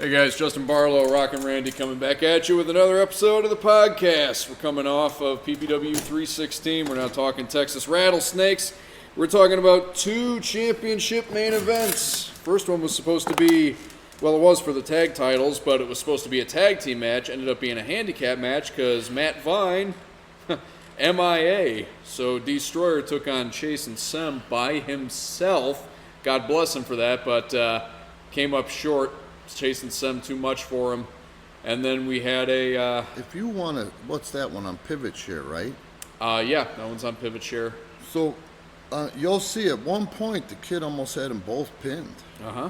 Hey guys, Justin Barlow, Rockin' Randy coming back at you with another episode of the podcast. We're coming off of PPW316. We're now talking Texas Rattlesnakes. We're talking about two championship main events. First one was supposed to be, well, it was for the tag titles, but it was supposed to be a tag team match. Ended up being a handicap match because Matt Vine, MIA. So Destroyer took on Chase and Sem by himself. God bless him for that, but came up short. Chasing Sem too much for him. And then we had a... if you want to... What's that one on Pivot Share, right? Yeah, that one's on Pivot Share. So, you'll see at one point the kid almost had them both pinned. Uh-huh.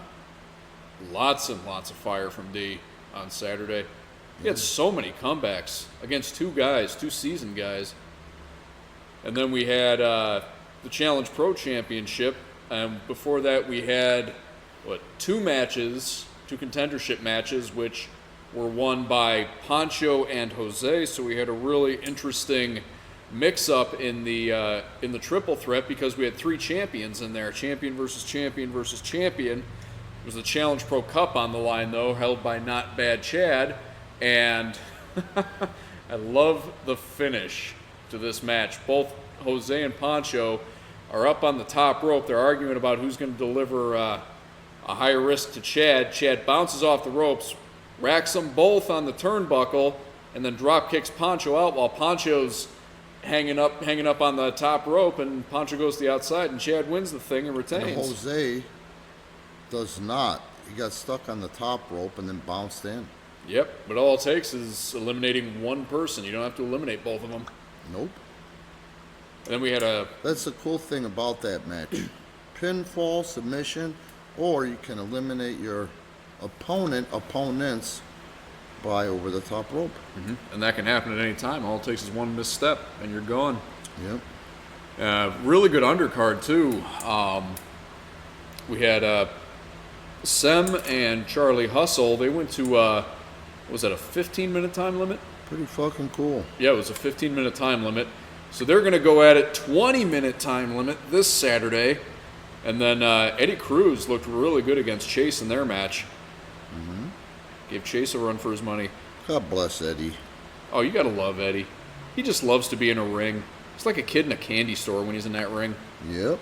Lots and lots of fire from D on Saturday. He had so many comebacks against two seasoned guys. And then we had the Challenge Pro Championship. And before that we had, two contendership matches, which were won by Poncho and Jose. So we had a really interesting mix-up in the triple threat because we had three champions in there: champion versus champion versus champion. It was the Challenge Pro Cup on the line, though, held by Not Bad Chad, and I love the finish to this match. Both Jose and Poncho are up on the top rope. They're arguing about who's going to deliver a higher risk to Chad. Chad bounces off the ropes, racks them both on the turnbuckle, and then drop kicks Poncho out while Poncho's hanging up on the top rope, and Poncho goes to the outside, and Chad wins the thing and retains. And Jose does not. He got stuck on the top rope and then bounced in. Yep, but all it takes is eliminating one person. You don't have to eliminate both of them. Nope. And then we had That's the cool thing about that match. Pinfall, submission, or you can eliminate your opponents by over the top rope. Mm-hmm. And that can happen at any time. All it takes is one misstep, and you're gone. Yep. Really good undercard, too. We had Sem and Charlie Hustle. They went to, was that a 15-minute time limit? Pretty fucking cool. Yeah, it was a 15-minute time limit. So they're going to go at it 20-minute time limit this Saturday. And then Eddie Cruz looked really good against Chase in their match. Mm-hmm. Gave Chase a run for his money. God bless Eddie. Oh, you got to love Eddie. He just loves to be in a ring. He's like a kid in a candy store when he's in that ring. Yep.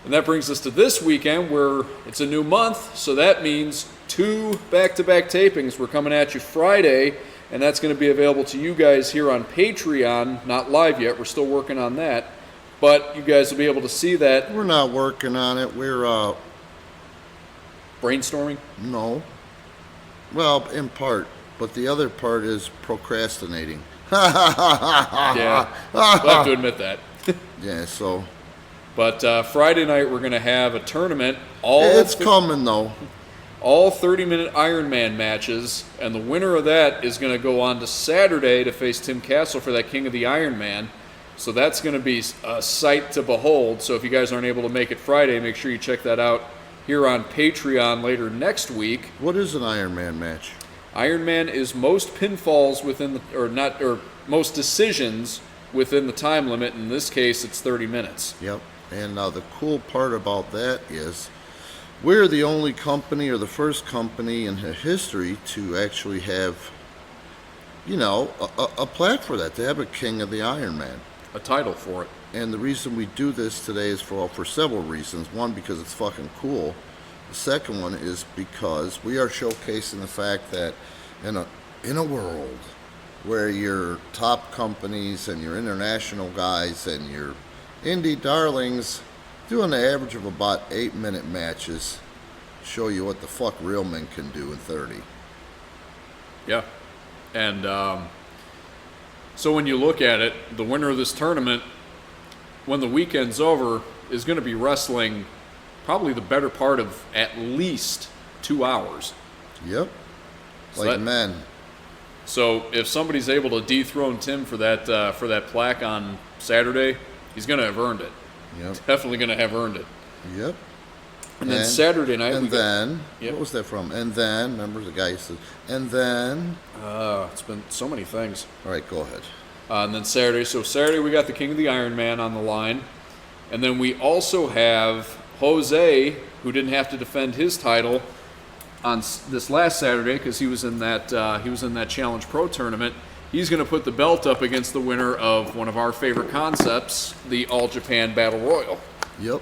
And that brings us to this weekend where it's a new month. So that means two back-to-back tapings. We're coming at you Friday, and that's going to be available to you guys here on Patreon. Not live yet. We're still working on that. But you guys will be able to see that. We're not working on it. We're, brainstorming? No. Well, in part. But the other part is procrastinating. Yeah. We'll have to admit that. Yeah, so. But Friday night we're going to have a tournament. It's coming, though. All 30-minute Ironman matches. And the winner of that is going to go on to Saturday to face Tim Castle for that King of the Ironman. So that's going to be a sight to behold. So if you guys aren't able to make it Friday, make sure you check that out here on Patreon later next week. What is an Ironman match? Ironman is most pinfalls within most decisions within the time limit. In this case, it's 30 minutes. Yep. And the cool part about that is we're the only company or the first company in history to actually have, a plaque for that, to have a King of the Ironman. A title for it. And the reason we do this today is for several reasons. One, because it's fucking cool. The second one is because we are showcasing the fact that in a world where your top companies and your international guys and your indie darlings do an average of about 8-minute matches, show you what the fuck real men can do in 30. Yeah. And so when you look at it, the winner of this tournament, when the weekend's over, is going to be wrestling probably the better part of at least 2 hours. Yep. So men. So if somebody's able to dethrone Tim for that plaque on Saturday, he's going to have earned it. Yep. Definitely going to have earned it. Yep. And then Saturday night. What was that from? And then, remember the guy said, and then. It's been so many things. All right, go ahead. And then Saturday. So Saturday we got the King of the Ironman on the line. And then we also have Jose, who didn't have to defend his title, on this last Saturday, because he was in that Challenge Pro tournament, he's going to put the belt up against the winner of one of our favorite concepts, the All Japan Battle Royal. Yep.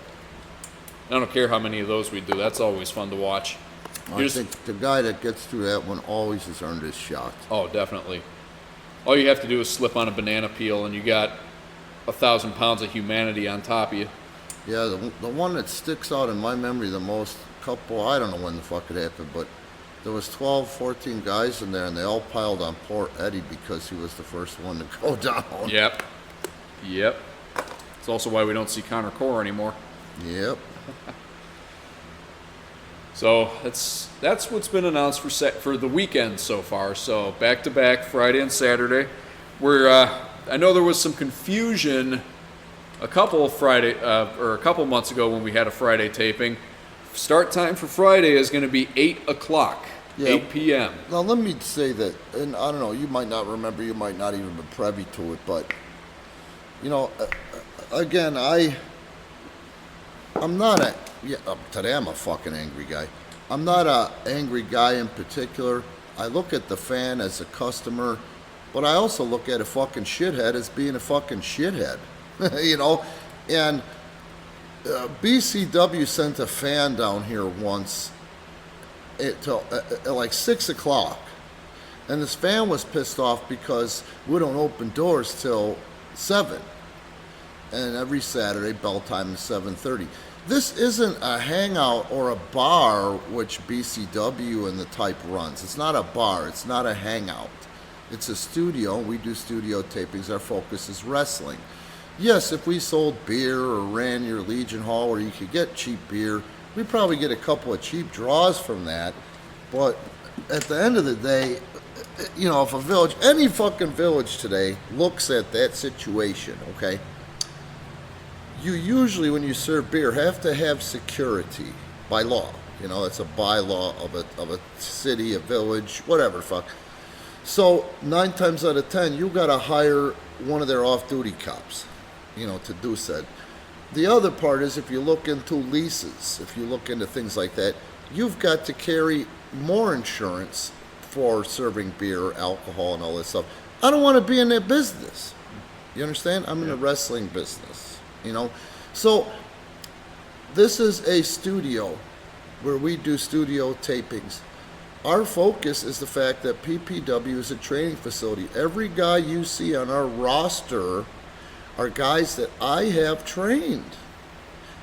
I don't care how many of those we do. That's always fun to watch. I think the guy that gets through that one always has earned his shot. Oh, definitely. All you have to do is slip on a banana peel, and you got 1,000 pounds of humanity on top of you. Yeah, the one that sticks out in my memory the most, I don't know when the fuck it happened, but there was 12, 14 guys in there, and they all piled on poor Eddie because he was the first one to go down. Yep. It's also why we don't see Connor Core anymore. Yep. So that's what's been announced for the weekend so far. So back to back, Friday and Saturday. I know there was some confusion a couple months ago when we had a Friday taping. Start time for Friday is going to be 8 o'clock, 8 p.m. Now let me say that, and I don't know, you might not remember, you might not even be privy to it, but again, I'm not today I'm a fucking angry guy. I'm not a angry guy in particular. I look at the fan as a customer, but I also look at a fucking shithead as being a fucking shithead, and BCW sent a fan down here once at like 6 o'clock, and this fan was pissed off because we don't open doors till 7, and every Saturday bell time is 7:30. This isn't a hangout or a bar, which BCW and the type runs. It's not a bar. It's not a hangout. It's a studio. We do studio tapings. Our focus is wrestling. Yes, if we sold beer or ran your Legion Hall where you could get cheap beer, we'd probably get a couple of cheap draws from that. But at the end of the day, if a village, any fucking village today looks at that situation, okay? You usually, when you serve beer, have to have security by law. It's a bylaw of a city, a village, whatever the fuck. So 9 times out of 10, you got to hire one of their off-duty cops, to do said. The other part is if you look into leases, if you look into things like that, you've got to carry more insurance for serving beer, alcohol, and all this stuff. I don't want to be in that business. You understand? I'm in the wrestling business. So this is a studio where we do studio tapings. Our focus is the fact that PPW is a training facility. Every guy you see on our roster are guys that I have trained,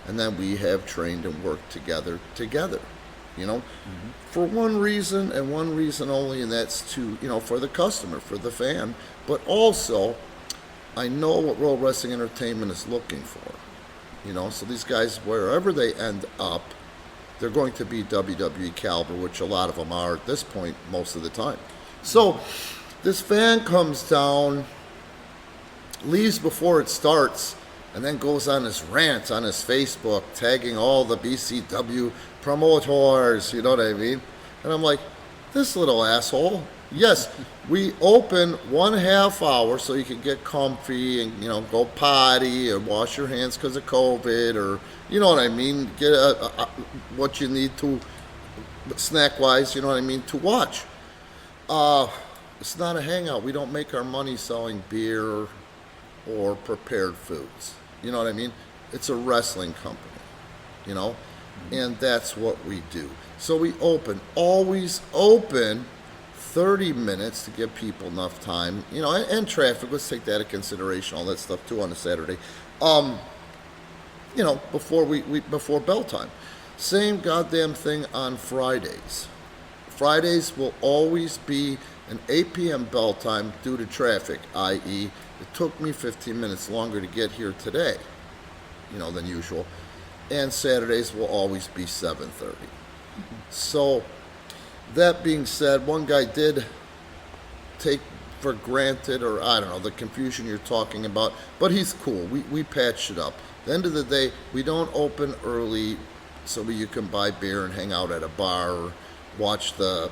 and then we have trained and worked together, for one reason and one reason only, and that's to, for the customer, for the fan, but also I know what World Wrestling Entertainment is looking for, so these guys, wherever they end up, they're going to be WWE caliber, which a lot of them are at this point most of the time. So this fan comes down, leaves before it starts, and then goes on this rant on his Facebook, tagging all the BCW promoters, you know what I mean? And I'm like, this little asshole. Yes, we open 1/2 hour so you can get comfy and, go potty or wash your hands because of COVID, or, you know what I mean, get what you need to, snack-wise, you know what I mean, to watch. It's not a hangout. We don't make our money selling beer or prepared foods. You know what I mean? It's a wrestling company, and that's what we do. So we always open 30 minutes to give people enough time, and traffic, let's take that into consideration, all that stuff too on a Saturday, before bell time. Same goddamn thing on Fridays. Fridays will always be an 8 p.m. bell time due to traffic, i.e. it took me 15 minutes longer to get here today, than usual. And Saturdays will always be 7:30. So, that being said, one guy did take for granted, or I don't know, the confusion you're talking about, but he's cool. We patched it up. At the end of the day, we don't open early so you can buy beer and hang out at a bar or watch the,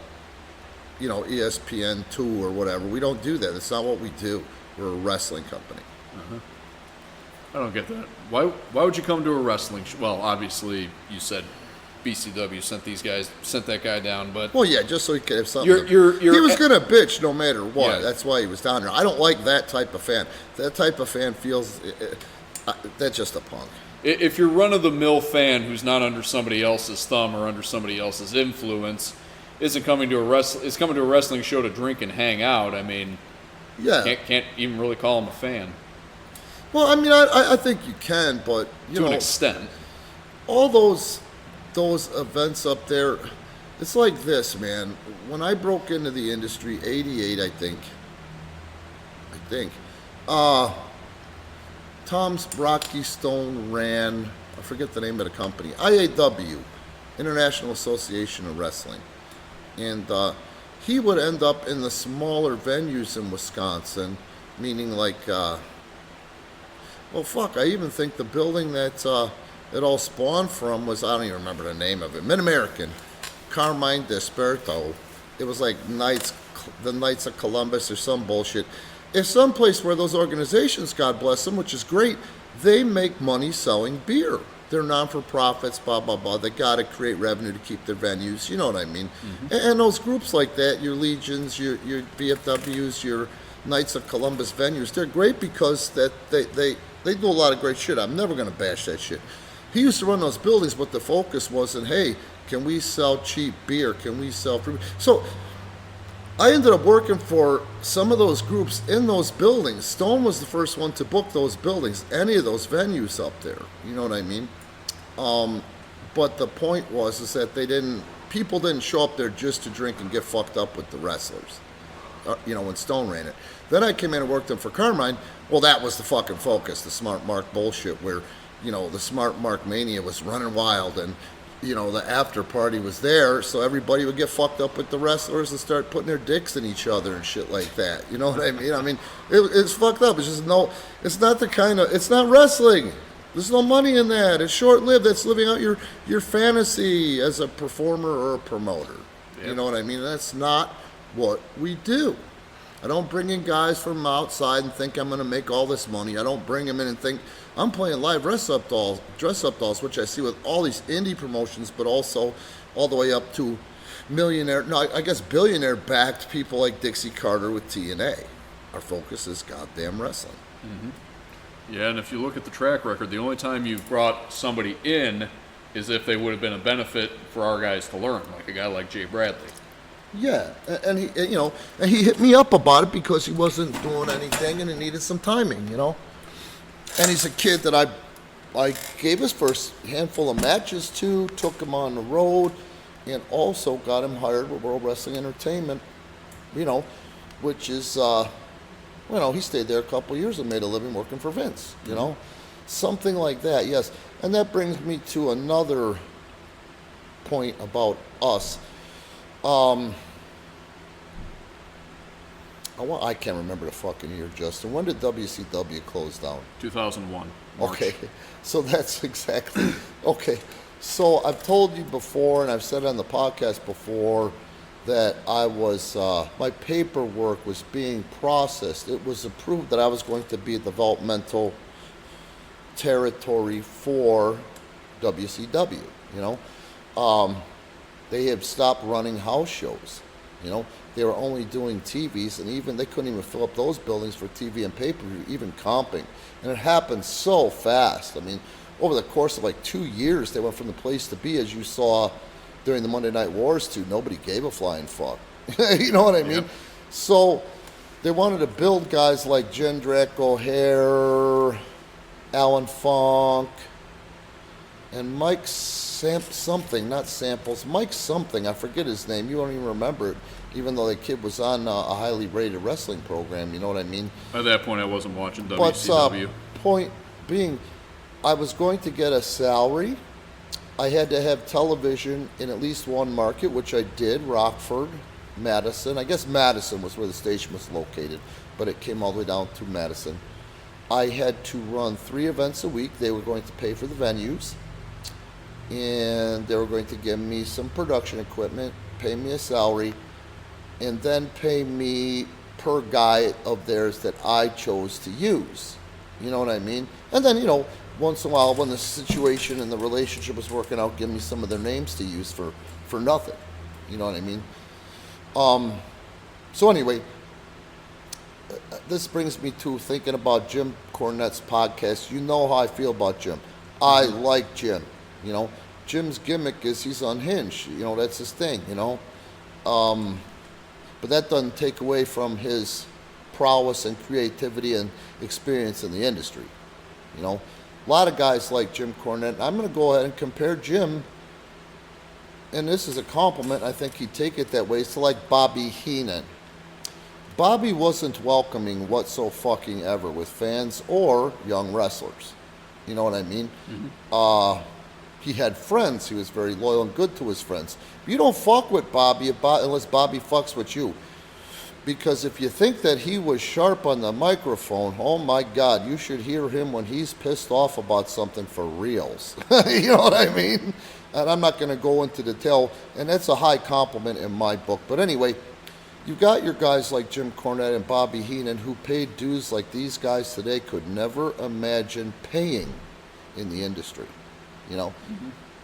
ESPN2 or whatever. We don't do that. That's not what we do. We're a wrestling company. I don't get that. Why would you come to a wrestling show? Well, obviously, you said BCW sent that guy down. But well, yeah, just so he could have something. You're he was gonna bitch no matter what. Yeah. That's why he was down there. I don't like that type of fan. That type of fan feels that's just a punk. If you're run-of-the-mill fan who's not under somebody else's thumb or under somebody else's influence, is coming to a wrestling show to drink and hang out, I mean, Yeah. can't even really call him a fan. Well, I mean, I think you can, but To an extent. all those events up there, it's like this, man. When I broke into the industry, 88, I think, Tom's Rocky Stone ran, I forget the name of the company, IAW, International Association of Wrestling. And he would end up in the smaller venues in Wisconsin, meaning like, I even think the building that it all spawned from was, I don't even remember the name of it, Mid-American, Carmine Desperto. It was like the Knights of Columbus or some bullshit. It's someplace where those organizations, God bless them, which is great, they make money selling beer. They're non-for-profits, blah, blah, blah. They got to create revenue to keep their venues. You know what I mean? Mm-hmm. And those groups like that, your Legions, your VFWs, your Knights of Columbus venues, they're great because that they do a lot of great shit. I'm never going to bash that shit. He used to run those buildings, but the focus wasn't, hey, can we sell cheap beer? Can we sell free? So I ended up working for some of those groups in those buildings. Stone was the first one to book those buildings, any of those venues up there. You know what I mean? But the point is that people didn't show up there just to drink and get fucked up with the wrestlers. When Stone ran it. Then I came in and worked for Carmine. Well, that was the fucking focus, the Smart Mark bullshit where, the Smart Mark mania was running wild and, the after party was there, so everybody would get fucked up with the wrestlers and start putting their dicks in each other and shit like that. You know what I mean? I mean, it's fucked up. It's just it's not wrestling. There's no money in that. It's short-lived. That's living out your fantasy as a performer or a promoter. Yep. You know what I mean? That's not what we do. I don't bring in guys from outside and think I'm going to make all this money. I don't bring them in and think I'm playing live dress-up dolls, which I see with all these indie promotions, but also all the way up to billionaire-backed people like Dixie Carter with TNA. Our focus is goddamn wrestling. Mm-hmm. Yeah, and if you look at the track record, the only time you've brought somebody in is if they would have been a benefit for our guys to learn, like a guy like Jay Bradley. Yeah, and he hit me up about it because he wasn't doing anything and it needed some timing, And he's a kid that I gave his first handful of matches to, took him on the road, and also got him hired with World Wrestling Entertainment, which is, he stayed there a couple of years and made a living working for Vince, Something like that, yes. And that brings me to another point about us. I can't remember the fucking year, Justin. When did WCW close down? 2001. March. Okay, so that's exactly... Okay, so I've told you before, and I've said on the podcast before, that I was... my paperwork was being processed. It was approved that I was going to be a developmental territory for WCW, They had stopped running house shows, They were only doing TVs, and they couldn't even fill up those buildings for TV and pay-per-view, even comping. And it happened so fast. I mean, over the course of like 2 years, they went from the place to be, as you saw during the Monday Night Wars, to nobody gave a flying fuck. You know what I mean? Yep. So they wanted to build guys like Jindrak O'Hare, Alan Funk, and Mike something, not Samples, Mike something, I forget his name, you don't even remember it, even though the kid was on a highly rated wrestling program, you know what I mean? At that point, I wasn't watching WCW. But point being, I was going to get a salary. I had to have television in at least one market, which I did, Rockford, Madison. I guess Madison was where the station was located, but it came all the way down to Madison. I had to run 3 events a week. They were going to pay for the venues, and they were going to give me some production equipment, pay me a salary, and then pay me per guy of theirs that I chose to use. You know what I mean? And then, once in a while, when the situation and the relationship was working out, give me some of their names to use for nothing. You know what I mean? So anyway, this brings me to thinking about Jim Cornette's podcast. You know how I feel about Jim. I like Jim. You know, Jim's gimmick is he's unhinged. You know, that's his thing, you know. But that doesn't take away from his prowess and creativity and experience in the industry. You know, a lot of guys like Jim Cornette. I'm going to go ahead and compare Jim, and this is a compliment, I think he'd take it that way, to like Bobby Heenan. Bobby wasn't welcoming whatsoever with fans or young wrestlers. You know what I mean? Mm-hmm. He had friends. He was very loyal and good to his friends. You don't fuck with Bobby unless Bobby fucks with you. Because if you think that he was sharp on the microphone, oh my God, you should hear him when he's pissed off about something for reals. You know what I mean? And I'm not going to go into detail, and that's a high compliment in my book. But anyway, you've got your guys like Jim Cornette and Bobby Heenan who paid dues like these guys today could never imagine paying in the industry. You know,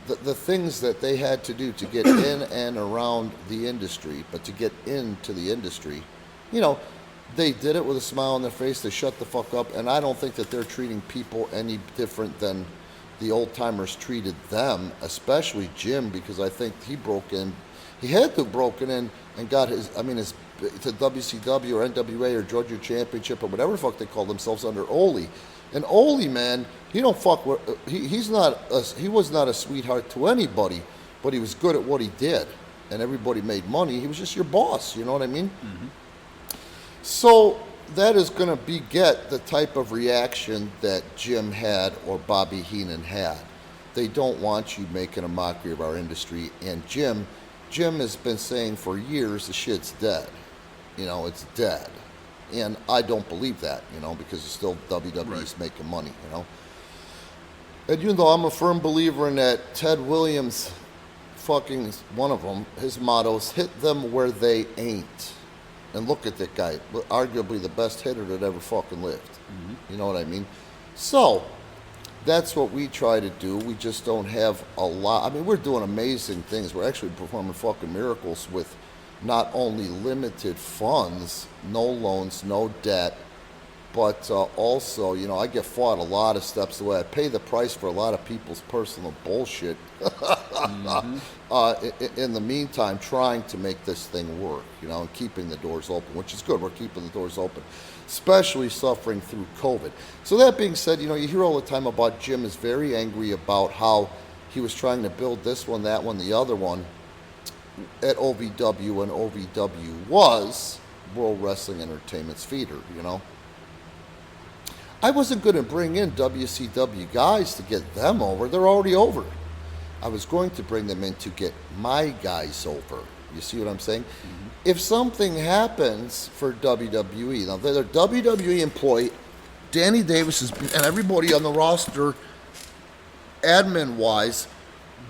the things that they had to do to get in and around the industry, but to get into the industry, you know, they did it with a smile on their face. They shut the fuck up, and I don't think that they're treating people any different than the old timers treated them, especially Jim, because I think he broke in. He had to have broken in and got his to WCW or NWA or Georgia Championship or whatever the fuck they call themselves under Ole. And Ole, man, he don't fuck with, he was not a sweetheart to anybody, but he was good at what he did, and everybody made money. He was just your boss, you know what I mean? Mm-hmm. So that is going to beget the type of reaction that Jim had or Bobby Heenan had. They don't want you making a mockery of our industry, and Jim has been saying for years the shit's dead. You know, it's dead. And I don't believe that, you know, because it's still WWE's making money, you know. And you know, I'm a firm believer in that. Ted Williams, fucking one of them, his motto is hit them where they ain't. And look at that guy, arguably the best hitter that ever fucking lived. Mm-hmm. You know what I mean? So, that's what we try to do. We just don't have a lot. I mean, we're doing amazing things. We're actually performing fucking miracles with not only limited funds, no loans, no debt, but also, you know, I get fought a lot of steps away. I pay the price for a lot of people's personal bullshit in the meantime, trying to make this thing work, you know, and keeping the doors open, which is good. We're keeping the doors open, especially suffering through COVID. So that being said, you know, you hear all the time about Jim is very angry about how he was trying to build this one, that one, the other one at OVW, and OVW was World Wrestling Entertainment's feeder, you know. I wasn't going to bring in WCW guys to get them over. They're already over. I was going to bring them in to get my guys over. You see what I'm saying? Mm-hmm. If something happens for WWE, now they're a WWE employee, Danny Davis and everybody on the roster, admin-wise,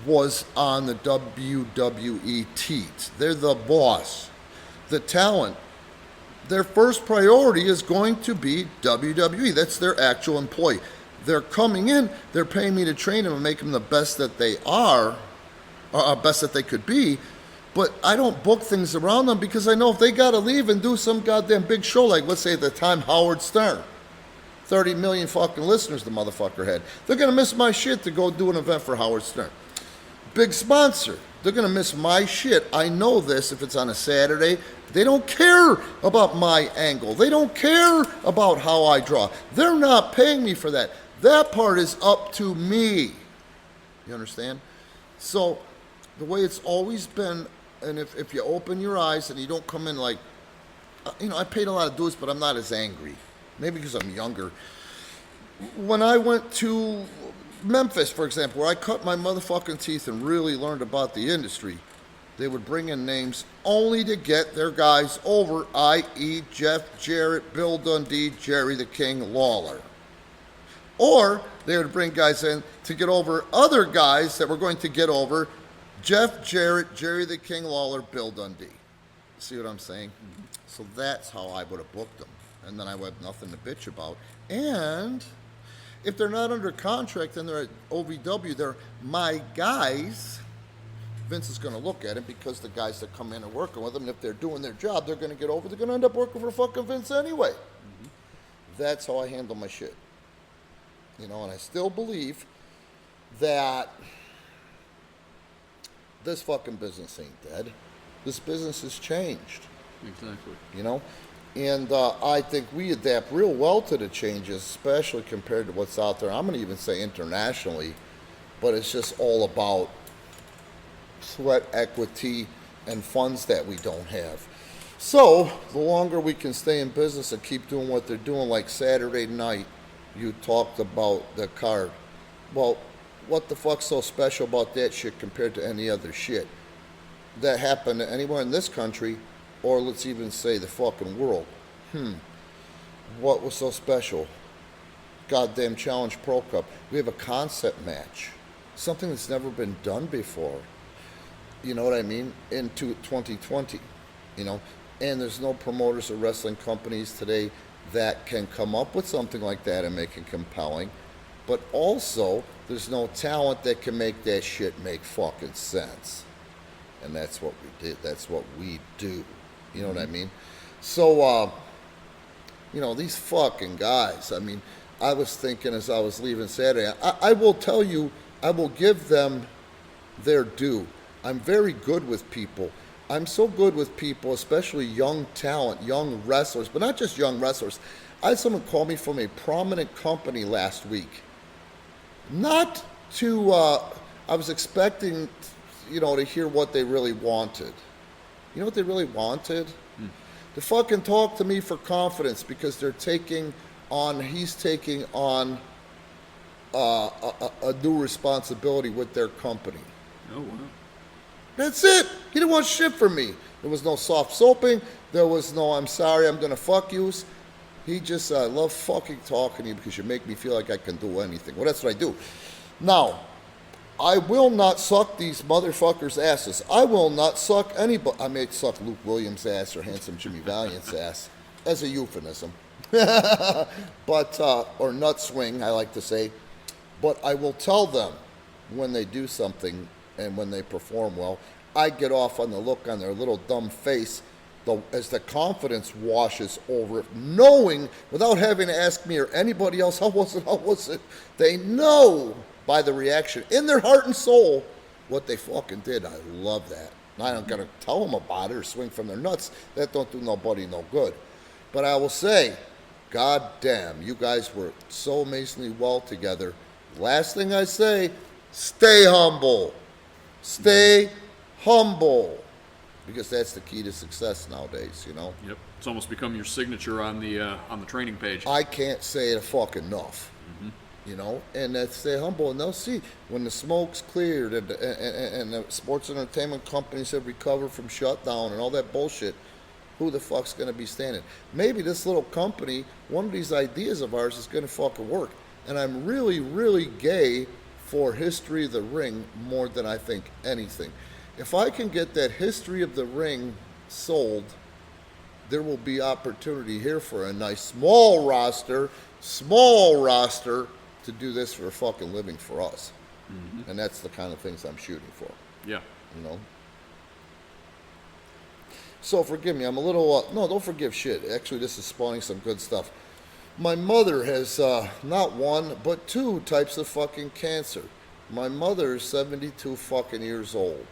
was on the WWE teat. They're the boss. The talent, their first priority is going to be WWE. That's their actual employee. They're coming in, they're paying me to train them and make them the best that they are, best that they could be, but I don't book things around them because I know if they got to leave and do some goddamn big show, like let's say at the time Howard Stern, 30 million fucking listeners the motherfucker had, they're going to miss my shit to go do an event for Howard Stern. Big sponsor. They're going to miss my shit. I know this if it's on a Saturday. They don't care about my angle. They don't care about how I draw. They're not paying me for that. That part is up to me. You understand? So the way it's always been, and if you open your eyes and you don't come in like, you know, I paid a lot of dues, but I'm not as angry. Maybe because I'm younger. When I went to Memphis, for example, where I cut my motherfucking teeth and really learned about the industry, they would bring in names only to get their guys over, i.e. Jeff Jarrett, Bill Dundee, Jerry the King Lawler. Or they would bring guys in to get over other guys that were going to get over Jeff Jarrett, Jerry the King Lawler, Bill Dundee. See what I'm saying? Mm-hmm. So that's how I would have booked them. And then I would have nothing to bitch about. And If they're not under contract and they're at OVW, they're my guys. Vince is going to look at it because the guys that come in are working with them, and if they're doing their job, they're going to get over. They're going to end up working for fucking Vince anyway. Mm-hmm. That's how I handle my shit. You know, and I still believe that this fucking business ain't dead. This business has changed. Exactly. You know? And I think we adapt real well to the changes, especially compared to what's out there. I'm going to even say internationally, but it's just all about sweat equity and funds that we don't have. So the longer we can stay in business and keep doing what they're doing, like Saturday night, you talked about the card. Well, what the fuck's so special about that shit compared to any other shit that happened to anyone in this country, or let's even say the fucking world? What was so special? Goddamn Challenge Pro Cup. We have a concept match, something that's never been done before. You know what I mean? Into 2020, you know, and there's no promoters or wrestling companies today that can come up with something like that and make it compelling. But also, there's no talent that can make that shit make fucking sense. And that's what we did. That's what we do. You know what I mean? So, you know, these fucking guys, I mean, I was thinking as I was leaving Saturday, I will tell you, I will give them their due. I'm very good with people. I'm so good with people, especially young talent, young wrestlers, but not just young wrestlers. I had someone call me from a prominent company last week. Not to, I was expecting, you know, to hear what they really wanted. You know what they really wanted? To fucking talk to me for confidence because they're taking on, he's taking on a new responsibility with their company. Oh, wow. That's it. He didn't want shit from me. There was no soft soaping. There was no, I'm sorry, I'm going to fuck yous. He just, I love fucking talking to you because you make me feel like I can do anything. Well, that's what I do. Now, I will not suck these motherfuckers' asses. I will not suck anybody. I may suck Luke Williams' ass or handsome Jimmy Valiant's ass as a euphemism. But, or nut swing, I like to say. But I will tell them when they do something and when they perform well. I get off on the look on their little dumb face as the confidence washes over it, knowing, without having to ask me or anybody else, how was it? They know by the reaction in their heart and soul what they fucking did. I love that. I don't gotta tell them about it or swing from their nuts. That don't do nobody no good. But I will say, God damn, you guys were so amazingly well together. Last thing I say, stay humble. Stay humble. Because that's the key to success nowadays, you know? Yep. It's almost become your signature on the training page. I can't say it fucking enough. You know? And that's stay humble. And they'll see when the smoke's cleared and the sports entertainment companies have recovered from shutdown and all that bullshit, who the fuck's going to be standing? Maybe this little company, one of these ideas of ours is going to fucking work. And I'm really, really gay for History of the Ring more than I think anything. If I can get that History of the Ring sold, there will be opportunity here for a nice small roster to do this for a fucking living for us. And that's the kind of things I'm shooting for. Yeah. You know? So forgive me, I'm a little, no, don't forgive shit. Actually, this is spawning some good stuff. My mother has not one, but two types of fucking cancer. My mother is 72 fucking years old.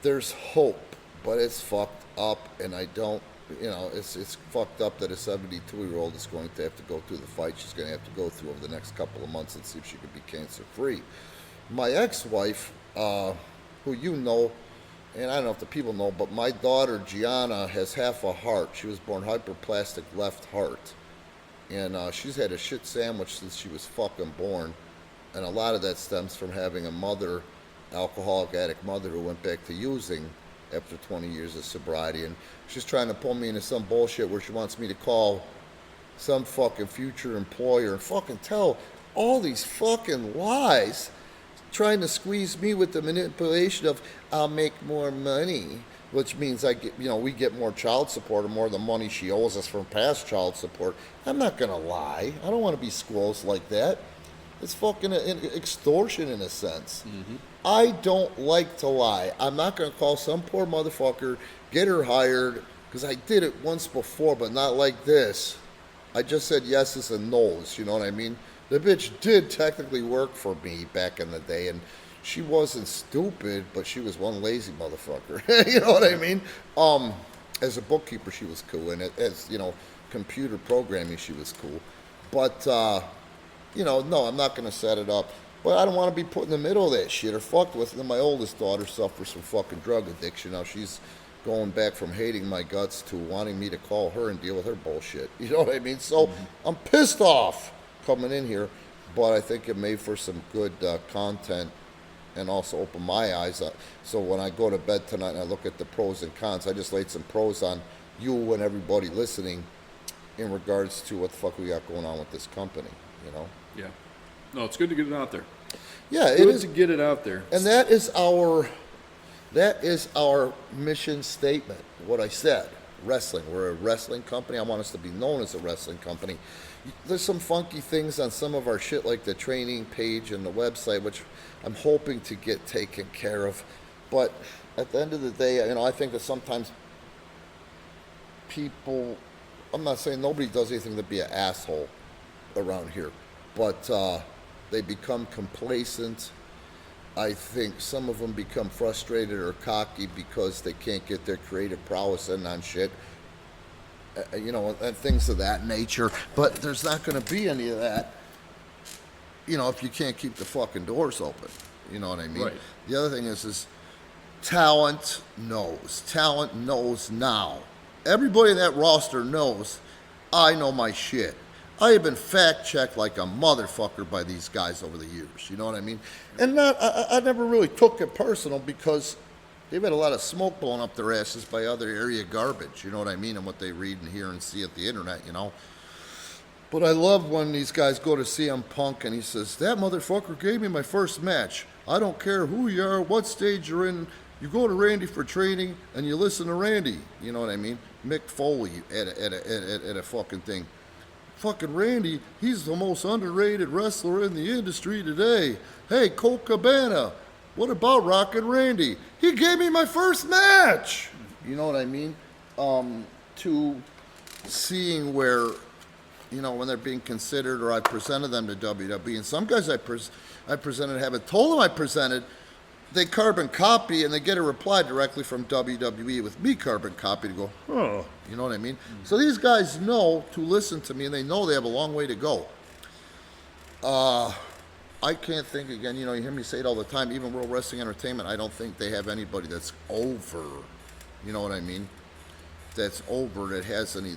There's hope, but it's fucked up, and I don't, you know, it's fucked up that a 72-year-old is going to have to go through the fight she's going to have to go through over the next couple of months and see if she can be cancer-free. My ex-wife, who you know, and I don't know if the people know, but my daughter, Gianna, has half a heart. She was born hyperplastic left heart. And she's had a shit sandwich since she was fucking born. And a lot of that stems from having a mother, alcoholic addict mother, who went back to using after 20 years of sobriety. And she's trying to pull me into some bullshit where she wants me to call some fucking future employer and fucking tell all these fucking lies, trying to squeeze me with the manipulation of I'll make more money, which means I get, you know, we get more child support or more of the money she owes us from past child support. I'm not gonna lie. I don't want to be squirrels like that. It's fucking extortion in a sense. I don't like to lie. I'm not going to call some poor motherfucker, get her hired, because I did it once before, but not like this. I just said yeses and nos, you know what I mean? The bitch did technically work for me back in the day, and she wasn't stupid, but she was one lazy motherfucker. You know what I mean? As a bookkeeper, she was cool, and as, you know, computer programming, she was cool. But, you know, no, I'm not going to set it up. But I don't want to be put in the middle of that shit or fucked with. And then my oldest daughter suffers from fucking drug addiction. Now she's going back from hating my guts to wanting me to call her and deal with her bullshit. You know what I mean? So I'm pissed off coming in here, but I think it made for some good content and also open my eyes up. So when I go to bed tonight and I look at the pros and cons, I just laid some pros on you and everybody listening in regards to what the fuck we got going on with this company, you know? Yeah. No, it's good to get it out there. Yeah, It it is is. to get it out there. And that is our mission statement, what I said. Wrestling. We're a wrestling company. I want us to be known as a wrestling company. There's some funky things on some of our shit, like the training page and the website, which I'm hoping to get taken care of. But at the end of the day, you know, I think that sometimes people, I'm not saying nobody does anything to be an asshole around here, but they become complacent. I think some of them become frustrated or cocky because they can't get their creative prowess in on shit, you know, and things of that nature. But there's not going to be any of that, you know, if you can't keep the fucking doors open. You know what I mean? Right. The other thing is talent knows. Talent knows now. Everybody in that roster knows I know my shit. I have been fact-checked like a motherfucker by these guys over the years. You know what I mean? And I never really took it personal because they've had a lot of smoke blown up their asses by other area garbage. You know what I mean? And what they read and hear and see at the internet, you know? But I love when these guys go to CM Punk and he says, that motherfucker gave me my first match. I don't care who you are, what stage you're in. You go to Randy for training and you listen to Randy. You know what I mean? Mick Foley at a fucking thing. Fucking Randy, he's the most underrated wrestler in the industry today. Hey, Colt Cabana, what about Rockin' Randy? He gave me my first match. You know what I mean? To seeing where, you know, when they're being considered, or I presented them to WWE, and some guys I presented haven't told them I presented, they carbon copy and they get a reply directly from WWE with me carbon copy to go, huh, you know what I mean? So these guys know to listen to me and they know they have a long way to go. I can't think again, you know, you hear me say it all the time, even World Wrestling Entertainment, I don't think they have anybody that's over, you know what I mean? That's over, that has any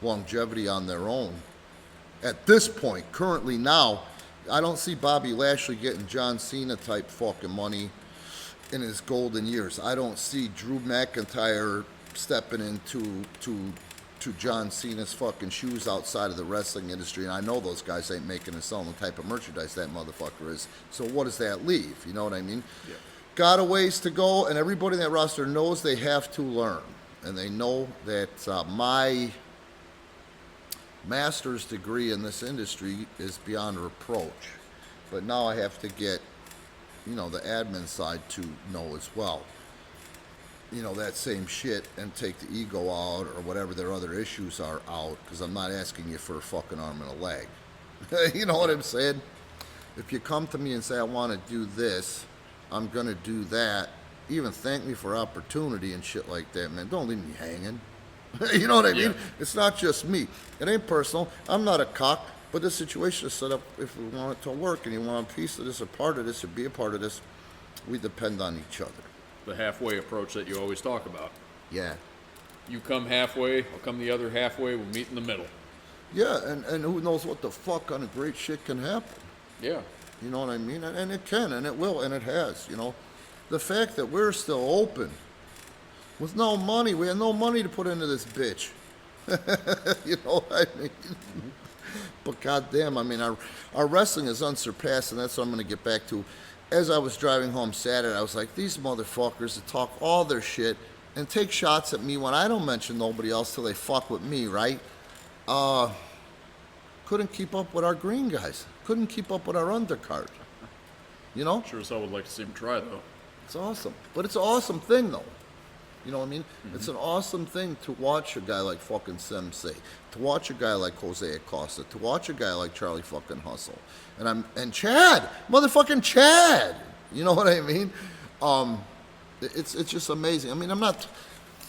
longevity on their own. At this point, currently now, I don't see Bobby Lashley getting John Cena type fucking money in his golden years. I don't see Drew McIntyre stepping into John Cena's fucking shoes outside of the wrestling industry, and I know those guys ain't making and selling the type of merchandise that motherfucker is. So what does that leave? You know what I mean? Yeah. Got a ways to go, and everybody in that roster knows they have to learn, and they know that my master's degree in this industry is beyond reproach. But now I have to get, you know, the admin side to know as well. You know, that same shit, and take the ego out or whatever their other issues are out, because I'm not asking you for a fucking arm and a leg. You know what I'm saying? If you come to me and say, I want to do this, I'm going to do that, even thank me for opportunity and shit like that, man. Don't leave me hanging. You know what I mean? Yeah. It's not just me. It ain't personal. I'm not a cock, but this situation is set up if we want it to work and you want a piece of this, a part of this, or be a part of this, we depend on each other. The halfway approach that you always talk about. Yeah. You come halfway, I'll come the other halfway, we'll meet in the middle. Yeah, and who knows what the fuck kind of great shit can happen. Yeah. You know what I mean? And it can, and it will, and it has, you know. The fact that we're still open with no money, we had no money to put into this bitch. You know what I mean? Mm-hmm. But goddamn, I mean, our wrestling is unsurpassed, and that's what I'm going to get back to. As I was driving home Saturday, I was like, these motherfuckers that talk all their shit and take shots at me when I don't mention nobody else till they fuck with me, right? couldn't keep up with our green guys. Couldn't keep up with our undercard. You know? Sure as hell would like to see him try, though. It's awesome. But it's an awesome thing, though. You know what I mean? It's an awesome thing to watch a guy like fucking Sensei, to watch a guy like Jose Acosta, to watch a guy like Charlie fucking Hustle. And Chad, motherfucking Chad. You know what I mean? It's just amazing. I mean, I'm not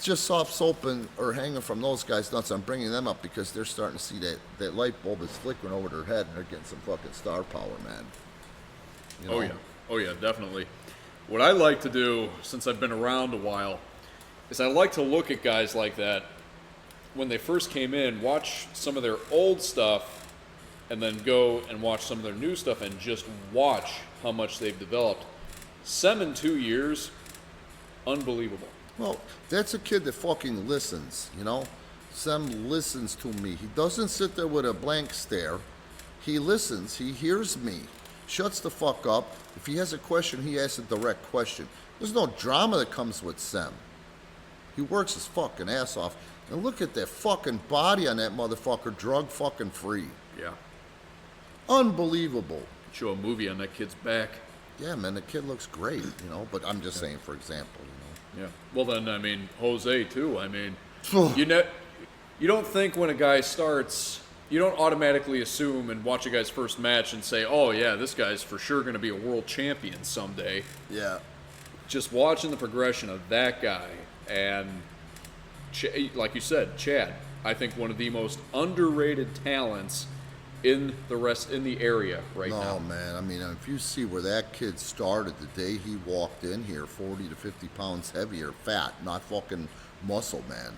just soft soaping or hanging from those guys nuts. I'm bringing them up because they're starting to see that light bulb is flickering over their head and they're getting some fucking star power, man. You know? Oh yeah, definitely. What I like to do, since I've been around a while, is I like to look at guys like that when they first came in, watch some of their old stuff, and then go and watch some of their new stuff and just watch how much they've developed. Sem in 2 years, unbelievable. Well, that's a kid that fucking listens, you know? Sem listens to me. He doesn't sit there with a blank stare. He listens. He hears me. Shuts the fuck up. If he has a question, he asks a direct question. There's no drama that comes with Sem. He works his fucking ass off. And look at that fucking body on that motherfucker, drug fucking free. Yeah. Unbelievable. Show a movie on that kid's back. Yeah, man, the kid looks great, you know? But I'm just saying, for example, you know? Yeah. Well, then, I mean, Jose, too. I mean, you don't think when a guy starts, you don't automatically assume and watch a guy's first match and say, oh, yeah, this guy's for sure going to be a world champion someday. Yeah. Just watching the progression of that guy and, like you said, Chad, I think one of the most underrated talents in the area right now. No, man. I mean, if you see where that kid started the day he walked in here, 40 to 50 pounds heavier, fat, not fucking muscle, man.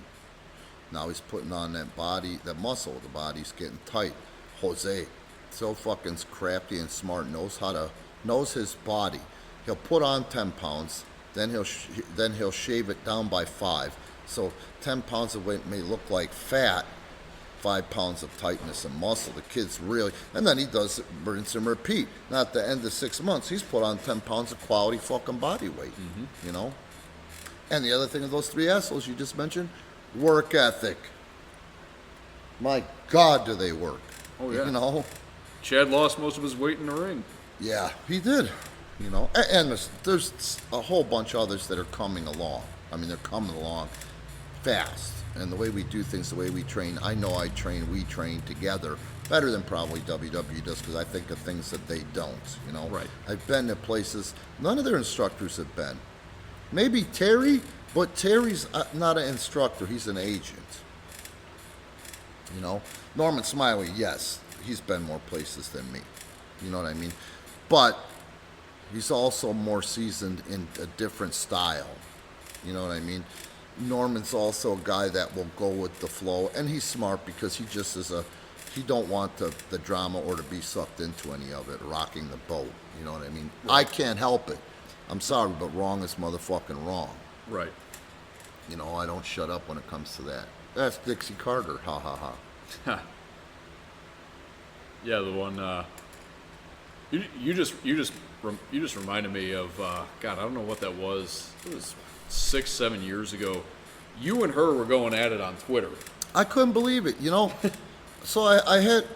Now he's putting on that body, that muscle. The body's getting tight. Jose, so fucking crafty and smart, knows his body. He'll put on 10 pounds, then he'll shave it down by 5. So 10 pounds of weight may look like fat, 5 pounds of tightness and muscle. The kid's really, and then he does rinse and repeat. Now at the end of 6 months, he's put on 10 pounds of quality fucking body weight, you know? And the other thing of those 3 assholes you just mentioned, work ethic. My God, do they work. Oh, yeah. You know? Chad lost most of his weight in the ring. Yeah, he did. You know, and there's a whole bunch of others that are coming along. I mean, they're coming along fast. And the way we do things, the way we train, we train together better than probably WWE does because I think of things that they don't, you know? Right. I've been to places, none of their instructors have been. Maybe Terry, but Terry's not an instructor, he's an agent. You know? Norman Smiley, yes, he's been more places than me. You know what I mean? But he's also more seasoned in a different style. You know what I mean? Norman's also a guy that will go with the flow, and he's smart because he just is he don't want the drama or to be sucked into any of it, rocking the boat. You know what I mean? Right. I can't help it. I'm sorry, but wrong is motherfucking wrong. Right. You know, I don't shut up when it comes to that. That's Dixie Carter. Ha ha ha. Yeah, the one. You just reminded me of God. I don't know what that was. It was 6-7 years ago. You and her were going at it on Twitter. I couldn't believe it. You know. So I had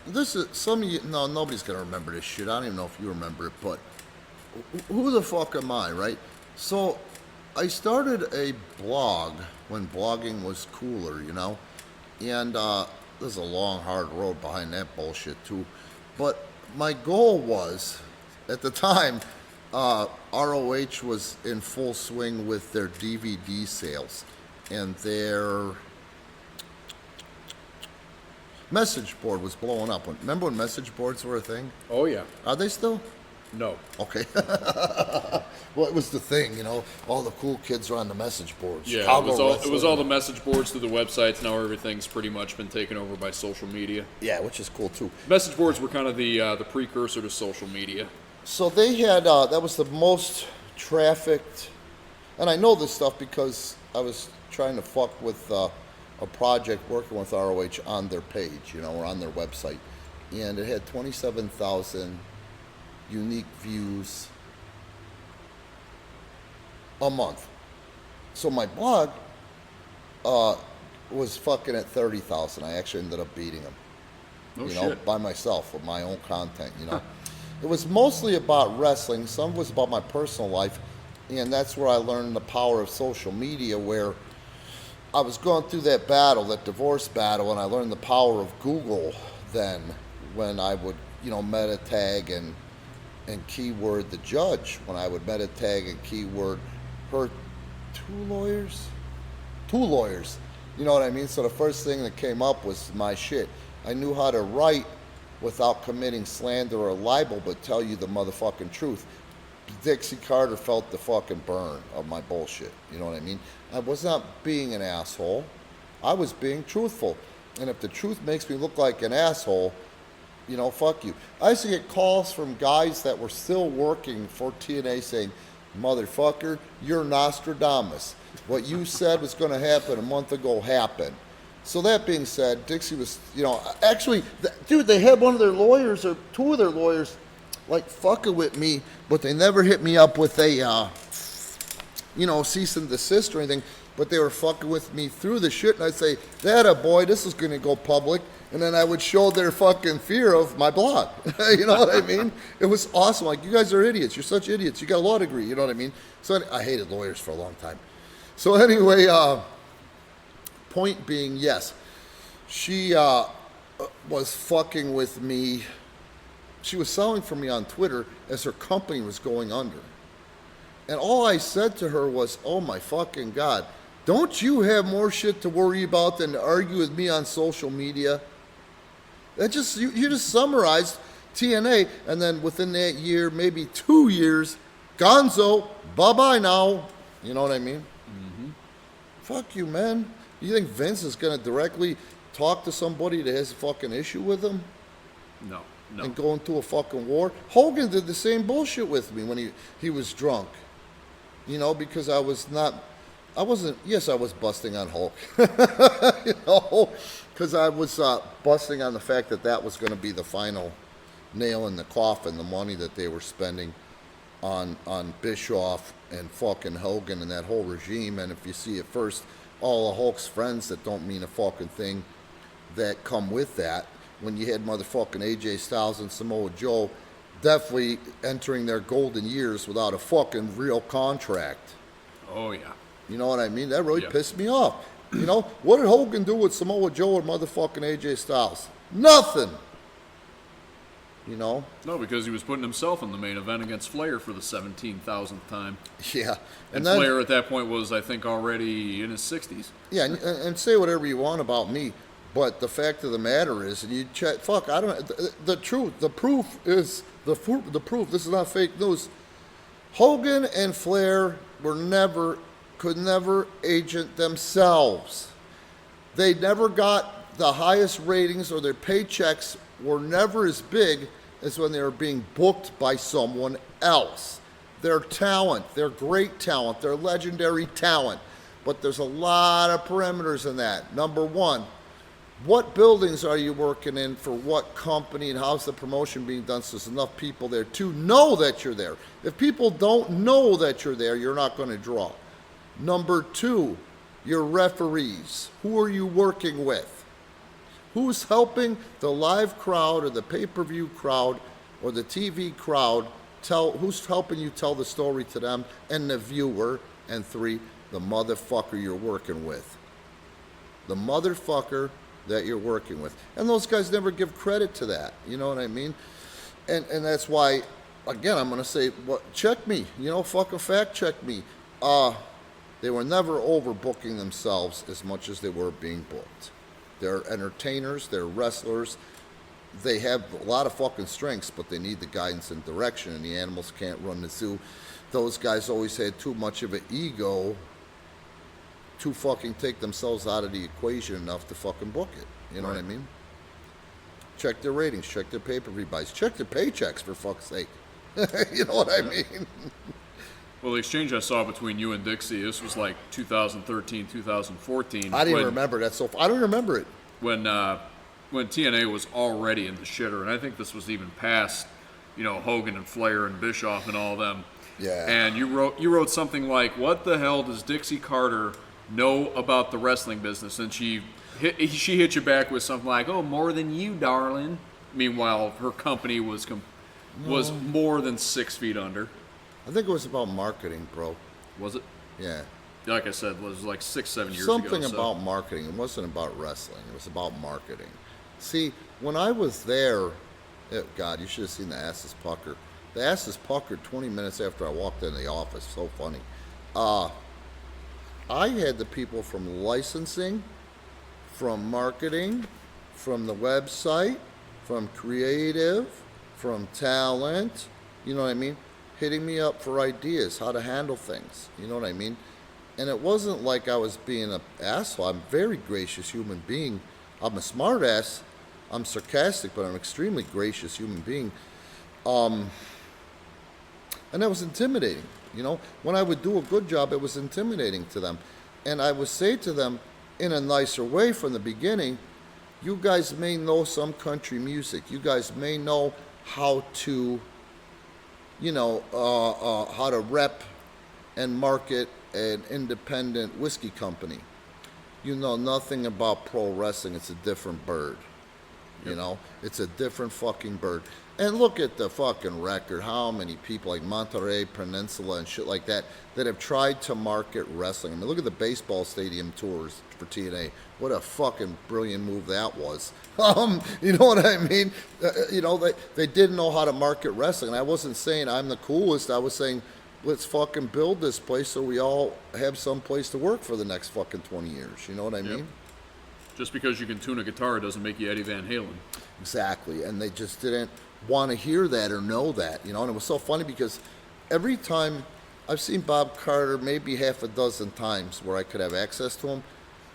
this. Is some of you. No, nobody's gonna remember this shit. I don't even know if you remember it, but who the fuck am I, right? So I started a blog when blogging was cooler, you know, and there's a long, hard road behind that bullshit too. But my goal was, at the time, ROH was in full swing with their DVD sales, and their message board was blowing up. Remember when message boards were a thing? Oh yeah. Are they still? No. Okay. Well, it was the thing, you know. All the cool kids are on the message boards. Yeah, it was all the message boards to the websites. Now everything's pretty much been taken over by social media. Yeah, which is cool too. Message boards were kind of the precursor to social media. So they had that was the most trafficked, and I know this stuff because I was trying to fuck with a project working with ROH on their page, you know, or on their website, and it had 27,000 unique views a month. So my blog was fucking at 30,000. I actually ended up beating them. No you know, shit. by myself with my own content, you know. It was mostly about wrestling. Some was about my personal life. And that's where I learned the power of social media, where I was going through that battle, that divorce battle, and I learned the power of Google then when I would, you know, meta tag and keyword the judge. When I would meta tag and keyword her two lawyers. You know what I mean? So the first thing that came up was my shit. I knew how to write without committing slander or libel, but tell you the motherfucking truth. Dixie Carter felt the fucking burn of my bullshit. You know what I mean? I was not being an asshole. I was being truthful. And if the truth makes me look like an asshole, you know, fuck you. I used to get calls from guys that were still working for TNA saying, motherfucker, you're Nostradamus. What you said was going to happen a month ago happened. So that being said, Dixie was, you know, actually, dude, they had one of their lawyers or two of their lawyers like fucking with me, but they never hit me up with a, you know, cease and desist or anything, but they were fucking with me through the shit, and I'd say, that a boy, this is going to go public, and then I would show their fucking fear of my blog. You know what I mean? It was awesome. Like, you guys are idiots. You're such idiots. You got a law degree. You know what I mean? So I hated lawyers for a long time. So anyway, point being, yes, she was fucking with me. She was selling for me on Twitter as her company was going under. And all I said to her was, oh my fucking God, don't you have more shit to worry about than to argue with me on social media? That just, you just summarized TNA, and then within that year, maybe 2 years, Gonzo, bye-bye now. You know what I mean? Mm-hmm. Fuck you, man. You think Vince is going to directly talk to somebody that has a fucking issue with him? No. And go into a fucking war? Hogan did the same bullshit with me when he was drunk. You know, because I was busting on Hulk. You know, because I was busting on the fact that was going to be the final nail in the coffin, the money that they were spending on Bischoff and fucking Hogan and that whole regime. And if you see at first, all of Hulk's friends that don't mean a fucking thing that come with that, when you had motherfucking AJ Styles and Samoa Joe definitely entering their golden years without a fucking real contract. Oh, yeah. You know what I mean? That really pissed me off. You know, what did Hogan do with Samoa Joe and motherfucking AJ Styles? Nothing. You know? No, because he was putting himself in the main event against Flair for the 17,000th time. Yeah. And then, Flair at that point was, I think, already in his 60s. Yeah, and say whatever you want about me, but the fact of the matter is, and you check, fuck, I don't, the truth, the proof is, the proof, this is not fake news. Hogan and Flair could never agent themselves. They never got the highest ratings, or their paychecks were never as big as when they were being booked by someone else. Their talent, their great talent, their legendary talent, but there's a lot of parameters in that. Number one, what buildings are you working in for what company, and how's the promotion being done so there's enough people there to know that you're there? If people don't know that you're there, you're not going to draw. Number two, your referees. Who are you working with? Who's helping the live crowd or the pay-per-view crowd or the TV crowd who's helping you tell the story to them and the viewer? And three, the motherfucker you're working with. The motherfucker that you're working with. And those guys never give credit to that. You know what I mean? And that's why, again, I'm going to say, check me. You know, fucking fact check me. They were never overbooking themselves as much as they were being booked. They're entertainers, they're wrestlers. They have a lot of fucking strengths, but they need the guidance and direction, and the animals can't run the zoo. Those guys always had too much of an ego to fucking take themselves out of the equation enough to fucking book it. You know what I mean? Check their ratings, check their pay-per-view buys, check their paychecks, for fuck's sake. You know what I mean? Well, the exchange I saw between you and Dixie, this was like 2013, 2014. I didn't remember that, so I don't remember it. When TNA was already in the shitter, and I think this was even past, you know, Hogan and Flair and Bischoff and all them. Yeah. And you wrote something like, "What the hell does Dixie Carter know about the wrestling business?" And she She hit you back with something like, "Oh, more than you, darling." Meanwhile, her company was more than 6 feet under. I think it was about marketing, bro. Was it? Yeah. Like I said, it was like 6-7 years Something ago. about marketing. It wasn't about wrestling. It was about marketing. See, when I was there, God, you should have seen the asses pucker. The asses puckered 20 minutes after I walked in the office. So funny. I had the people from licensing, from marketing, from the website, from creative, from talent, you know what I mean, hitting me up for ideas, how to handle things, you know what I mean? And it wasn't like I was being an asshole. I'm a very gracious human being. I'm a smart ass. I'm sarcastic, but I'm an extremely gracious human being. And that was intimidating, you know? When I would do a good job, it was intimidating to them. And I would say to them in a nicer way from the beginning, you guys may know some country music. You guys may know how to, you know, how to rep and market an independent whiskey company. You know nothing about pro wrestling. It's a different bird. You know, it's a different fucking bird. And look at the fucking record. How many people like Monterey Peninsula and shit like that have tried to market wrestling. I mean, look at the baseball stadium tours for TNA. What a fucking brilliant move that was. You know what I mean? You know, they didn't know how to market wrestling. And I wasn't saying I'm the coolest. I was saying, let's fucking build this place so we all have some place to work for the next fucking 20 years. You know what I mean? Just because you can tune a guitar doesn't make you Eddie Van Halen. Exactly. And they just didn't want to hear that or know that, you know. And it was so funny because every time I've seen Bob Carter maybe half a dozen times where I could have access to him.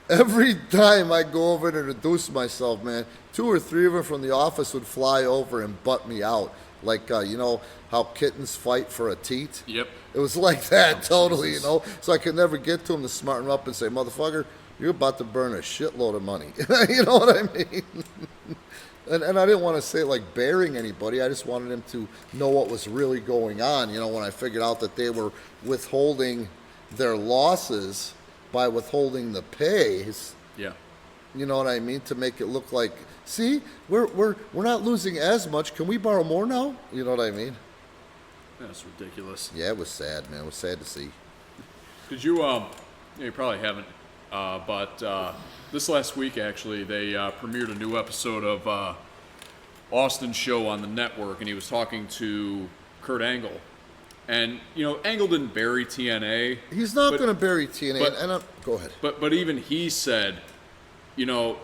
Every time I go over and introduce myself, man, 2 or 3 of them from the office would fly over and butt me out. Like, you know, how kittens fight for a teat? Yep. It was like that, totally, you know. So I could never get to him to smarten him up and say, motherfucker, you're about to burn a shitload of money. You know what I mean? And I didn't want to say like bearing anybody. I just wanted them to know what was really going on. You know, when I figured out that they were withholding their losses by withholding the pays. Yeah. You know what I mean? To make it look like, see, we're not losing as much. Can we borrow more now? You know what I mean? That's ridiculous. Yeah, it was sad, man. It was sad to see. Did you you probably haven't, but this last week actually they premiered a new episode of Austin's show on the network, and he was talking to Kurt Angle. And, you know, Angle didn't bury TNA. He's not going to bury TNA. But, go ahead. But even he said, you know,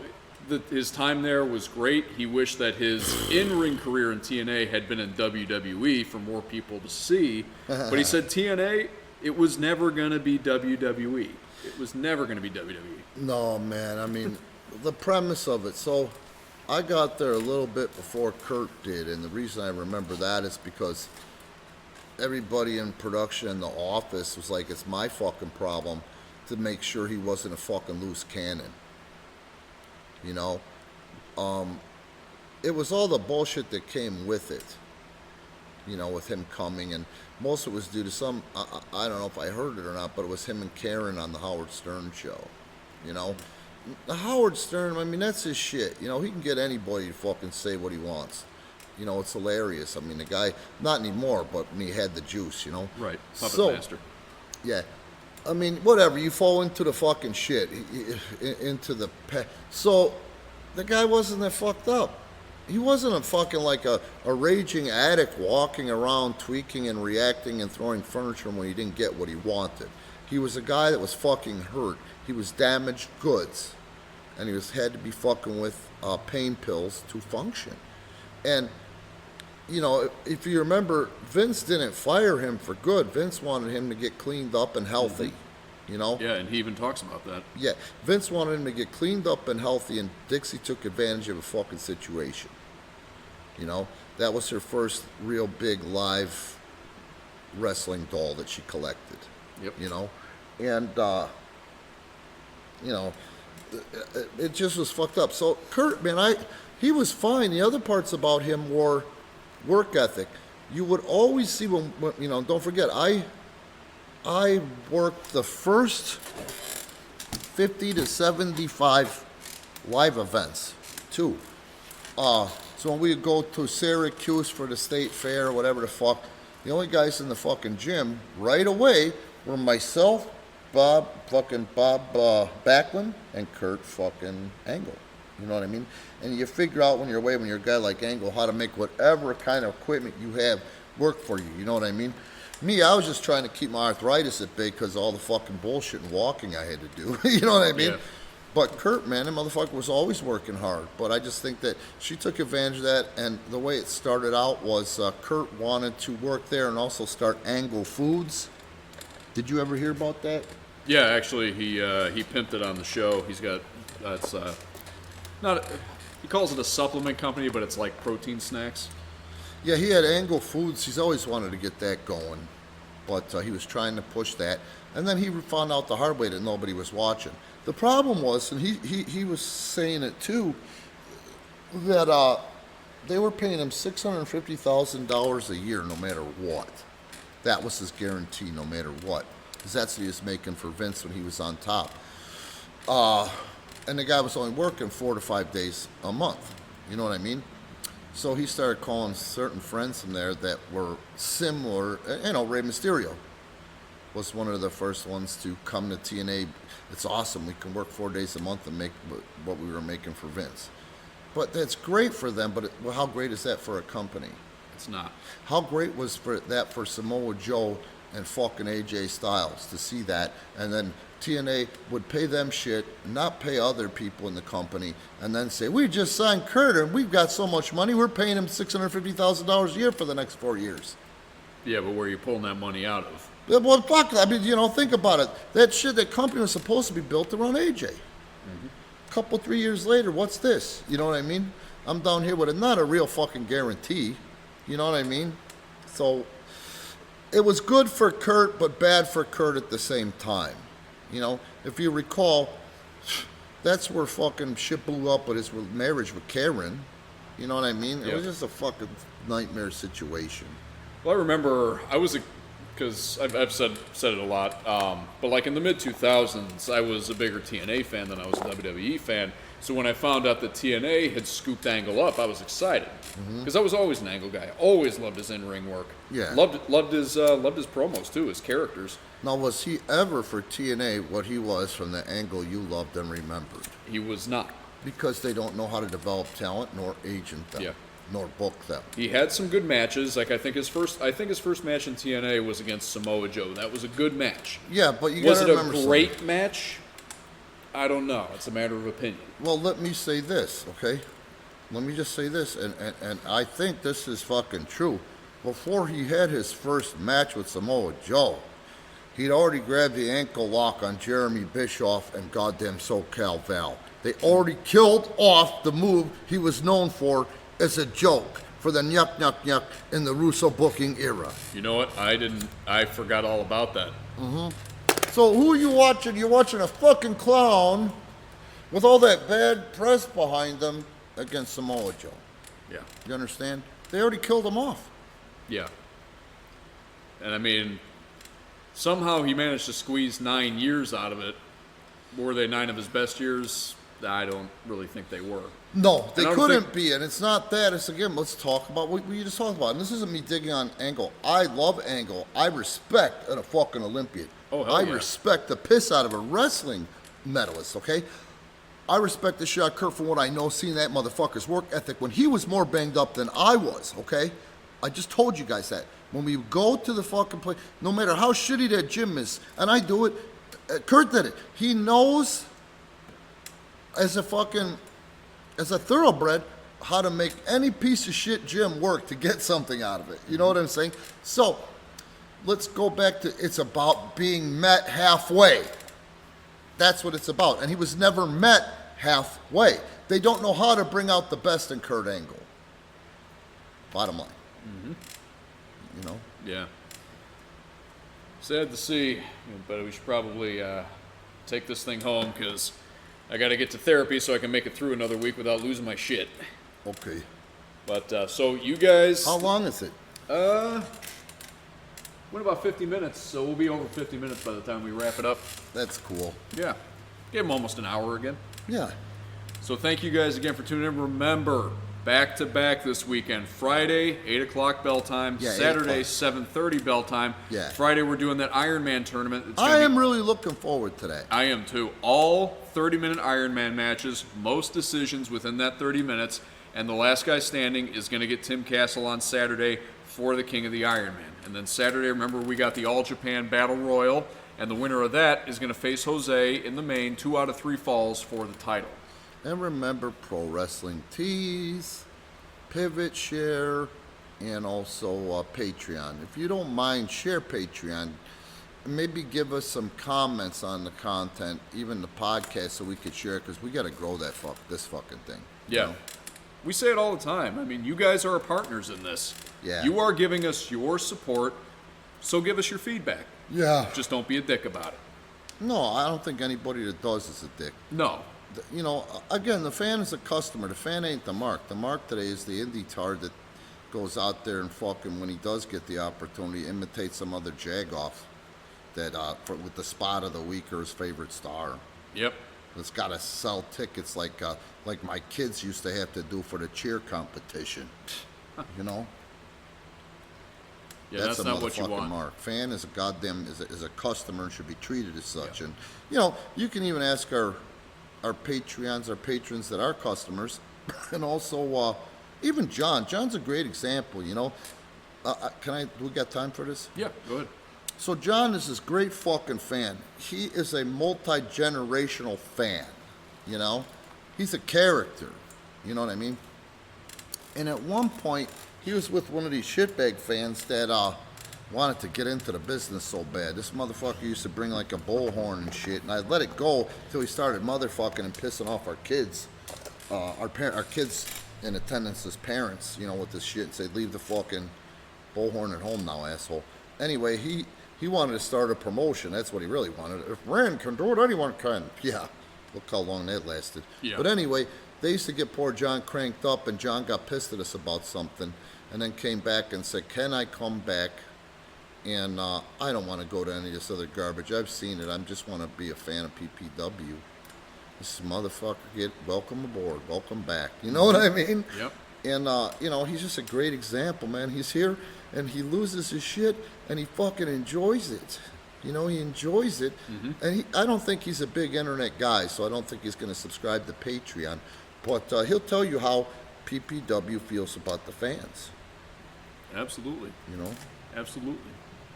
his time there was great. He wished that his in-ring career in TNA had been in WWE for more people to see. But he said TNA, it was never going to be WWE. It was never going to be WWE. No, man. I mean, the premise of it. So I got there a little bit before Kurt did. And the reason I remember that is because everybody in production in the office was like, it's my fucking problem to make sure he wasn't a fucking loose cannon. You know? It was all the bullshit that came with it. You know, with him coming, and most of it was due to some, I don't know if I heard it or not, but it was him and Karen on the Howard Stern show. You know? The Howard Stern, I mean, that's his shit. You know, he can get anybody to fucking say what he wants. You know, it's hilarious. I mean, the guy, not anymore, but when he had the juice, you know? Right. Puppet master. Yeah. I mean, whatever. You fall into the fucking shit. Into the... So, the guy wasn't that fucked up. He wasn't a fucking like a raging addict walking around tweaking and reacting and throwing furniture when he didn't get what he wanted. He was a guy that was fucking hurt. He was damaged goods. And he had to be fucking with pain pills to function. And... you know, if you remember, Vince didn't fire him for good. Vince wanted him to get cleaned up and healthy, you know? Yeah, and he even talks about that. Yeah, Vince wanted him to get cleaned up and healthy, and Dixie took advantage of a fucking situation. You know? That was her first real big live wrestling doll that she collected. Yep. You know? And, you know, it just was fucked up. So, Kurt, man, he was fine. The other parts about him were... work ethic. You would always see when you know, don't forget, I worked the first 50 to 75 live events too. So when we go to Syracuse for the state fair or whatever the fuck, the only guys in the fucking gym right away were myself, Bob Backlund, and Kurt fucking Angle. You know what I mean? And you figure out when you're away, when you're a guy like Angle, how to make whatever kind of equipment you have work for you. You know what I mean? Me, I was just trying to keep my arthritis at bay because of all the fucking bullshit and walking I had to do. You know what I mean? Yeah. But Kurt, man, that motherfucker was always working hard. But I just think that she took advantage of that. And the way it started out was Kurt wanted to work there and also start Angle Foods. Did you ever hear about that? Yeah, actually, he pimped it on the show. He's got that's not. He calls it a supplement company, but it's like protein snacks. Yeah, he had Angle Foods. He's always wanted to get that going, but he was trying to push that. And then he found out the hard way that nobody was watching. The problem was, and he was saying it too, that they were paying him $650,000 a year no matter what. That was his guarantee no matter what. Because that's what he was making for Vince when he was on top. And the guy was only working 4 to 5 days a month. You know what I mean? So he started calling certain friends from there that were similar. You know, Rey Mysterio was one of the first ones to come to TNA. It's awesome. We can work 4 days a month and make what we were making for Vince. But that's great for them, but well, how great is that for a company? It's not. How great was for Samoa Joe and fucking AJ Styles to see that, and then TNA would pay them shit, not pay other people in the company, and then say, we just signed Kurt and we've got so much money, we're paying him $650,000 a year for the next 4 years. Yeah, but where are you pulling that money out of? Yeah, well, fuck, I mean, you know, think about it. That company was supposed to be built around AJ. A couple, 3 years later, what's this? You know what I mean? I'm down here with not a real fucking guarantee. You know what I mean? So it was good for Kurt, but bad for Kurt at the same time. You know, if you recall, that's where fucking shit blew up with his marriage with Karen. You know what I mean? It was just a fucking nightmare situation. Well, I remember because I've said it a lot, but like in the mid-2000s, I was a bigger TNA fan than I was a WWE fan. So when I found out that TNA had scooped Angle up, I was excited because I was always an Angle guy. Always loved his in-ring work. Yeah, loved his promos too, his characters. Now, was he ever for TNA what he was from the Angle you loved and remembered? He was not, because they don't know how to develop talent nor agent them. Yeah. Nor book them. He had some good matches. Like I think his first match in TNA was against Samoa Joe. That was a good match. Yeah, but you got to remember, was it a great match? I don't know. It's a matter of opinion. Well, let me say this, okay? Let me just say this, and I think this is fucking true. Before he had his first match with Samoa Joe, he'd already grabbed the ankle lock on Jeremy Bischoff and goddamn SoCal Val. They already killed off the move he was known for as a joke for the nyuk nyuk nyuk in the Russo booking era. You know what? I forgot all about that. So who are you watching? You're watching a fucking clown with all that bad press behind them against Samoa Joe. Yeah. You understand? They already killed him off. Yeah. And I mean, somehow he managed to squeeze 9 years out of it. Were they 9 of his best years? I don't really think they were. No, they couldn't be, and it's not that. It's, again, let's talk about what we just talked about. And this isn't me digging on Angle. I love Angle. I respect a fucking Olympian. Oh, hell I yeah. respect the piss out of a wrestling medalist, okay? I respect the shit out of Kurt for what I know, seeing that motherfucker's work ethic when he was more banged up than I was, okay? I just told you guys that. When we go to the fucking place, no matter how shitty that gym is, and I do it, Kurt did it. He knows as a thoroughbred how to make any piece of shit gym work to get something out of it. You know what I'm saying? So let's go back to, it's about being met halfway. That's what it's about. And he was never met halfway. They don't know how to bring out the best in Kurt Angle. Bottom line. You know? Yeah. Sad to see, but we should probably take this thing home because I got to get to therapy so I can make it through another week without losing my shit. Okay. But so you guys. How long is it? Went about 50 minutes, so we'll be over 50 minutes by the time we wrap it up. That's cool. Yeah. Give them almost an hour again. Yeah. So thank you guys again for tuning in. Remember, back-to-back this weekend. Friday, 8 o'clock bell time. Yeah, 8 Saturday, o'clock. 7:30 bell time. Yeah. Friday, we're doing that Ironman tournament. I am really looking forward to that. I am too. All 30-minute Ironman matches, most decisions within that 30 minutes, and the last guy standing is going to get Tim Castle on Saturday for the King of the Ironman. And then Saturday, remember, we got the All-Japan Battle Royal, and the winner of that is going to face Jose in the main, 2 out of 3 falls for the title. And remember, Pro Wrestling Tees, Pivot, Share, and also Patreon. If you don't mind, share Patreon. Maybe give us some comments on the content, even the podcast, so we could share it, because we got to grow this fucking thing. Yeah. You know? We say it all the time. I mean, you guys are our partners in this. Yeah. You are giving us your support, so give us your feedback. Yeah. Just don't be a dick about it. No, I don't think anybody that does is a dick. No. You know, again, the fan is a customer. The fan ain't the mark. The mark today is the indie tard that goes out there and fucking, when he does get the opportunity, imitates some other jagoff that with the spot of the week or his favorite star. Yep. It's got to sell tickets like my kids used to have to do for the cheer competition. You know. Yeah, that's a not what you motherfucking want. mark. Fan is a goddamn is a customer and should be treated as such. Yeah. And you know, you can even ask our Patreons, our patrons that are customers, and also even John. John's a great example. You know, we got time for this? Yeah, go ahead. So John is this great fucking fan. He is a multi-generational fan, you know? He's a character, you know what I mean? And at one point, he was with one of these shitbag fans that wanted to get into the business so bad. This motherfucker used to bring like a bullhorn and shit, and I let it go till he started motherfucking and pissing off our kids. Our kids in attendance as parents, you know, with this shit, and say, leave the fucking bullhorn at home now, asshole. Anyway, he wanted to start a promotion. That's what he really wanted. If Rand can do it, anyone can. Yeah. Look how long that lasted. Yeah. But anyway, they used to get poor John cranked up, and John got pissed at us about something, and then came back and said, can I come back? And I don't want to go to any of this other garbage. I've seen it. I just want to be a fan of PPW. This motherfucker, welcome aboard. Welcome back. You know what I mean? Yep. And, you know, he's just a great example, man. He's here, and he loses his shit, and he fucking enjoys it. You know, he enjoys it. Mm-hmm. And I don't think he's a big internet guy, so I don't think he's going to subscribe to Patreon. But he'll tell you how PPW feels about the fans. Absolutely. You know? Absolutely.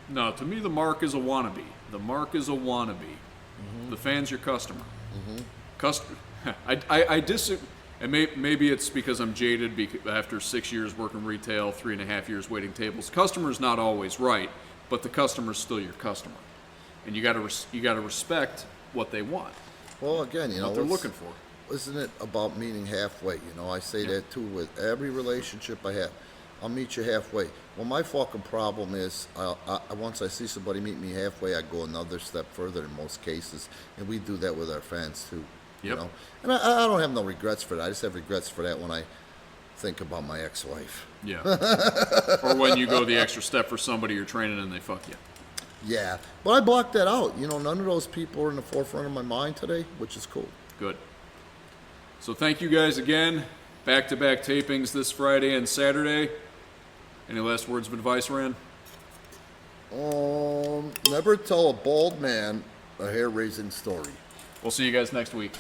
No, to me, the mark is a wannabe. The mark is a wannabe. Mm-hmm. The fan's your customer. Mm-hmm. I disagree. And maybe it's because I'm jaded after 6 years working retail, 3.5 years waiting tables. Customer's not always right, but the customer's still your customer, and you got to respect what they want. Well, again, you know what they're looking for. Isn't it about meeting halfway? You know, I say that too with every relationship I have. I'll meet you halfway. Well, my fucking problem is, once I see somebody meet me halfway, I go another step further in most cases, and we do that with our fans too. Yep. You know, and I don't have no regrets for that. I just have regrets for that when I think about my ex-wife. Yeah. Or when you go the extra step for somebody you're training and they fuck you. Yeah, but I blocked that out. You know, none of those people are in the forefront of my mind today, which is cool. Good. So thank you guys again. Back-to-back tapings this Friday and Saturday. Any last words of advice, Rand? Never tell a bald man a hair-raising story. We'll see you guys next week.